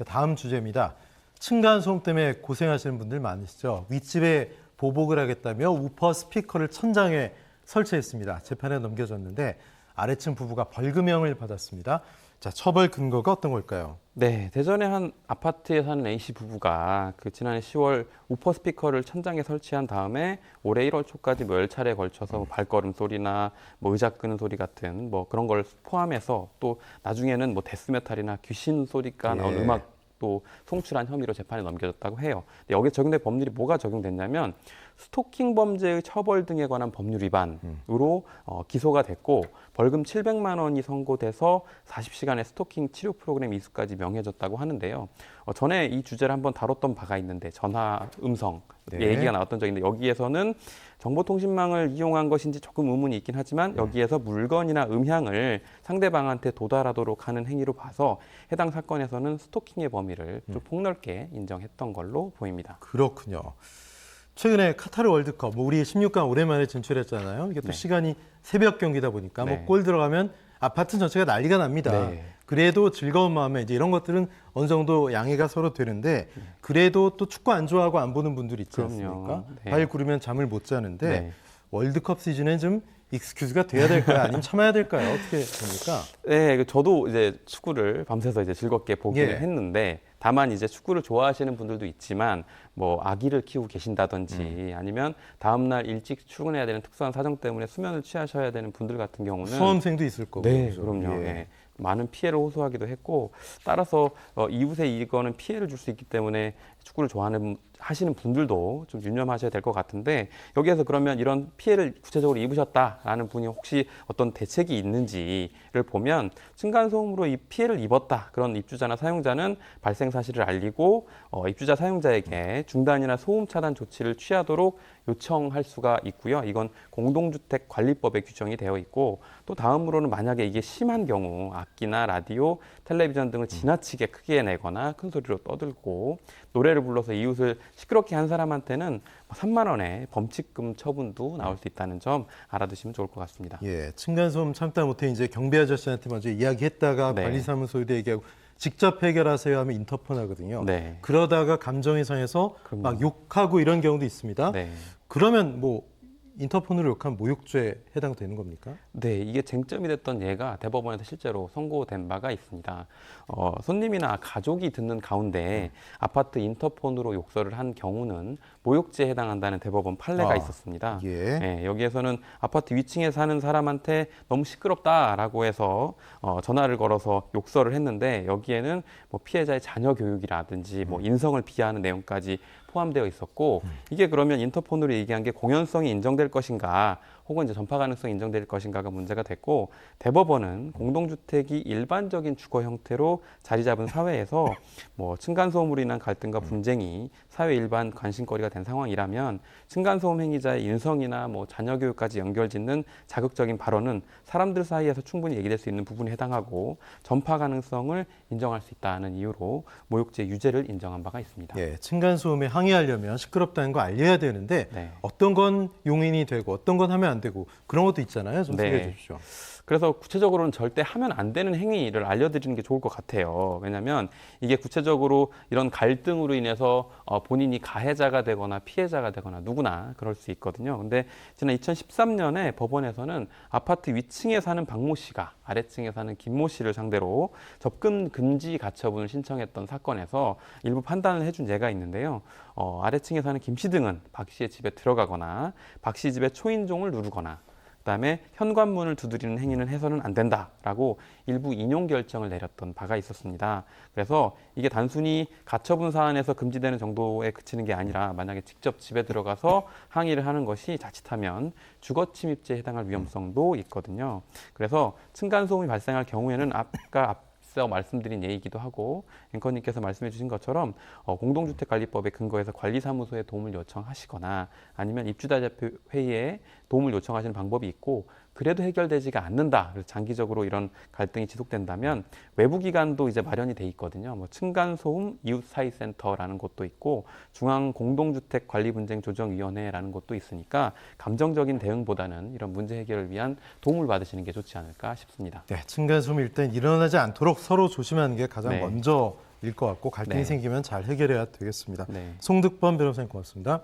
자, 다음 주제입니다. 층간소음 때문에 고생하시는 분들 많으시죠. 윗집에 보복을 하겠다며 우퍼 스피커를 천장에 설치했습니다. 재판에 넘겨졌는데 아래층 부부가 벌금형을 받았습니다. 자, 처벌 근거가 어떤 걸까요? 네, 대전의 한 아파트에 사는 A씨 부부가 지난해 10월 우퍼 스피커를 천장에 설치한 다음에 올해 1월 초까지 뭐 10차례에 걸쳐서 발걸음 소리나 뭐 의자 끄는 소리 같은 뭐 그런 걸 포함해서 또 나중에는 뭐 데스메탈이나 귀신 소리가 나온 음악도 송출한 혐의로 재판에 넘겨졌다고 해요. 근데 여기에 적용된 법률이 뭐가 적용됐냐면 스토킹 범죄의 처벌 등에 관한 법률 위반으로 기소가 됐고 벌금 700만 원이 선고돼서 40시간의 스토킹 치료 프로그램 이수까지 명해졌다고 하는데요. 전에 이 주제를 한번 다뤘던 바가 있는데 전화 음성 얘기가 나왔던 적인데 여기에서는 정보통신망을 이용한 것인지 조금 의문이 있긴 하지만 여기에서 물건이나 음향을 상대방한테 도달하도록 하는 행위로 봐서 해당 사건에서는 스토킹의 범위를 좀 폭넓게 인정했던 걸로 보입니다. 그렇군요. 최근에 카타르 월드컵, 뭐 우리 16강 오랜만에 진출했잖아요. 이게 또 시간이 새벽 경기다 보니까 뭐 골 들어가면 아파트 전체가 난리가 납니다. 그래도 즐거운 마음에 이제 이런 것들은 어느 정도 양해가 서로 되는데 그래도 또 축구 안 좋아하고 안 보는 분들이 있지 않습니까? 발 구르면 잠을 못 자는데 월드컵 시즌에 좀 익스큐즈가 돼야 될까요? 아니면 참아야 될까요? 어떻게 됩니까? 네, 저도 이제 축구를 밤새서 이제 즐겁게 보기는 했는데 다만 이제 축구를 좋아하시는 분들도 있지만 뭐 아기를 키우고 계신다든지 아니면 다음 날 일찍 출근해야 되는 특수한 사정 때문에 수면을 취하셔야 되는 분들 같은 경우는 수험생도 있을 거고. 네, 그렇죠? 그럼요. 예. 많은 피해를 호소하기도 했고 따라서 이웃에 이거는 피해를 줄 수 있기 때문에 축구를 하시는 분들도 좀 유념하셔야 될 것 같은데 여기에서 그러면 이런 피해를 구체적으로 입으셨다라는 분이 혹시 어떤 대책이 있는지를 보면 층간소음으로 이 피해를 입었다 그런 입주자나 사용자는 발생 사실을 알리고 입주자 사용자에게 중단이나 소음 차단 조치를 취하도록 요청할 수가 있고요. 이건 공동주택 관리법에 규정이 되어 있고 또 다음으로는 만약에 이게 심한 경우 악기나 라디오, 텔레비전 등을 지나치게 크게 내거나 큰 소리로 떠들고 노래를 불러서 이웃을 시끄럽게 한 사람한테는 3만 원의 범칙금 처분도 나올 수 있다는 점 알아두시면 좋을 것 같습니다. 예, 층간소음 참다 못해 이제 경비 아저씨한테 먼저 이야기했다가 관리사무소에도 얘기하고 직접 해결하세요 하면 인터폰 하거든요. 그러다가 감정이 상해서 막 욕하고 이런 경우도 있습니다. 그러면 뭐 인터폰으로 욕한 모욕죄에 해당되는 겁니까? 네, 이게 쟁점이 됐던 예가 대법원에서 실제로 선고된 바가 있습니다. 손님이나 가족이 듣는 가운데 아파트 인터폰으로 욕설을 한 경우는 모욕죄에 해당한다는 대법원 판례가 있었습니다. 네, 여기에서는 아파트 위층에 사는 사람한테 너무 시끄럽다라고 해서 전화를 걸어서 욕설을 했는데 여기에는 뭐 피해자의 자녀 교육이라든지 뭐 인성을 비하하는 내용까지 포함되어 있었고 이게 그러면 인터폰으로 얘기한 게 공연성이 인정될 것인가 혹은 이제 전파 가능성이 인정될 것인가가 문제가 됐고 대법원은 공동주택이 일반적인 주거 형태로 자리 잡은 사회에서 뭐 층간소음으로 인한 갈등과 분쟁이 사회 일반 관심거리가 된 상황이라면 층간소음 행위자의 인성이나 뭐 자녀 교육까지 연결짓는 자극적인 발언은 사람들 사이에서 충분히 얘기될 수 있는 부분에 해당하고 전파 가능성을 인정할 수 있다는 이유로 모욕죄 유죄를 인정한 바가 있습니다. 예, 층간소음에 항의하려면 시끄럽다는 거 알려야 되는데 어떤 건 용인이 되고 어떤 건 하면 안 되고 그런 것도 있잖아요. 좀 소개해 주십시오. 그래서 구체적으로는 절대 하면 안 되는 행위를 알려드리는 게 좋을 것 같아요. 왜냐하면 이게 구체적으로 이런 갈등으로 인해서 본인이 가해자가 되거나 피해자가 되거나 누구나 그럴 수 있거든요. 근데 지난 2013년에 법원에서는 아파트 위층에 사는 박모 씨가 아래층에 사는 김모 씨를 상대로 접근 금지 가처분을 신청했던 사건에서 일부 판단을 해준 예가 있는데요. 아래층에 사는 김 씨 등은 박 씨의 집에 들어가거나 박 씨 집의 초인종을 누르거나 그다음에 현관문을 두드리는 행위는 해서는 안 된다라고 일부 인용 결정을 내렸던 바가 있었습니다. 그래서 이게 단순히 가처분 사안에서 금지되는 정도에 그치는 게 아니라 만약에 직접 집에 들어가서 항의를 하는 것이 자칫하면 주거침입죄에 해당할 위험성도 있거든요. 그래서 층간소음이 발생할 경우에는 앞서 말씀드린 예이기도 하고 앵커님께서 말씀해 주신 것처럼 공동주택관리법에 근거해서 관리사무소에 도움을 요청하시거나 아니면 입주자회의에 도움을 요청하시는 방법이 있고 그래도 해결되지가 않는다. 그래서 장기적으로 이런 갈등이 지속된다면 외부 기관도 이제 마련이 돼 있거든요. 뭐 층간소음 이웃사회센터라는 곳도 있고 중앙공동주택관리분쟁조정위원회라는 곳도 있으니까 감정적인 대응보다는 이런 문제 해결을 위한 도움을 받으시는 게 좋지 않을까 싶습니다. 네, 층간소음이 일단 일어나지 않도록 서로 조심하는 게 가장 먼저 것 같고 갈등이 네. 생기면 잘 해결해야 되겠습니다. 네. 송득범 변호사님 고맙습니다.